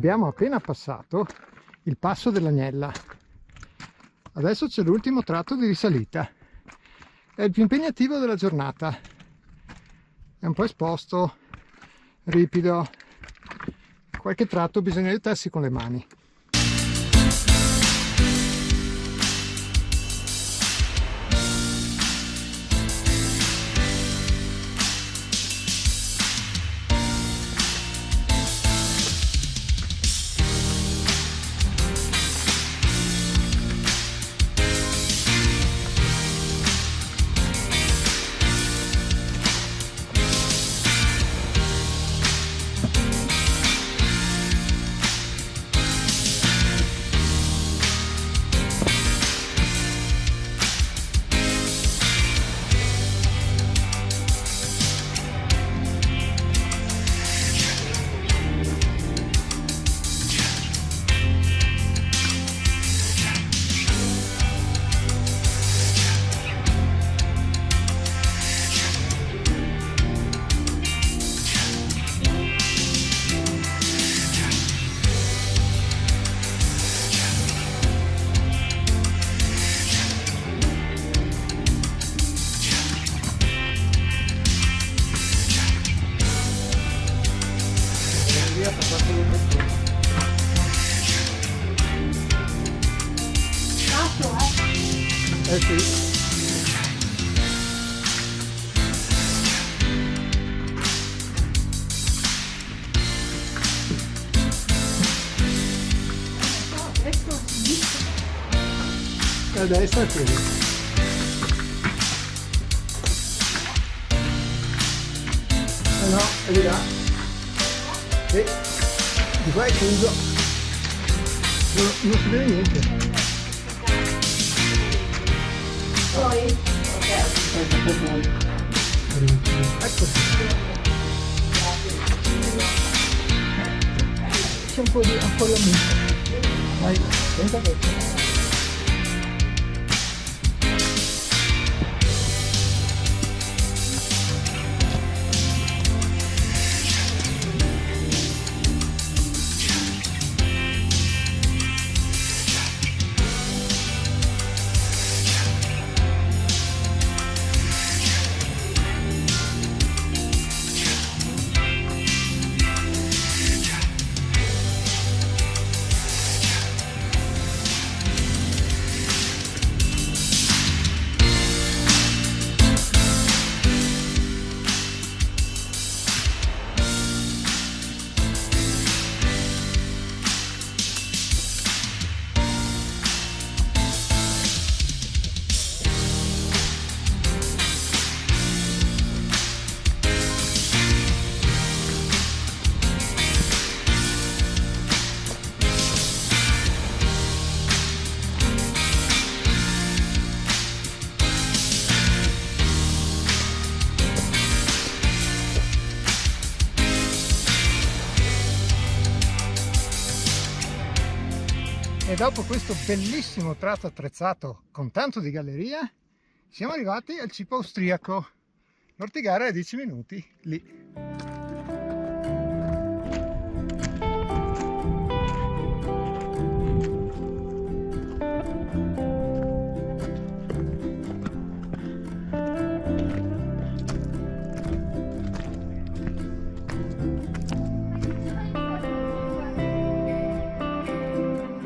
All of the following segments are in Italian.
Abbiamo appena passato il passo dell'Agnella. Adesso c'è l'ultimo tratto di risalita. È il più impegnativo della giornata. È un po' esposto, ripido. Qualche tratto bisogna aiutarsi con le mani. Sì. A destra qui. No, è di là. Sì. Di qua è chiuso. Non si vede niente. Poi? Ecco. C'è un po' di affollamento. Vai, senta questo. E dopo questo bellissimo tratto attrezzato con tanto di galleria, siamo arrivati al cibo austriaco. L'Ortigara è a 10 minuti lì.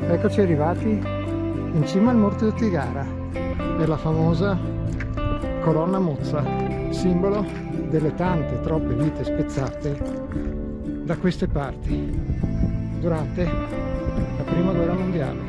Eccoci arrivati in cima al Monte Ortigara, nella famosa colonna mozza, simbolo delle tante, troppe vite spezzate da queste parti durante la Prima Guerra Mondiale.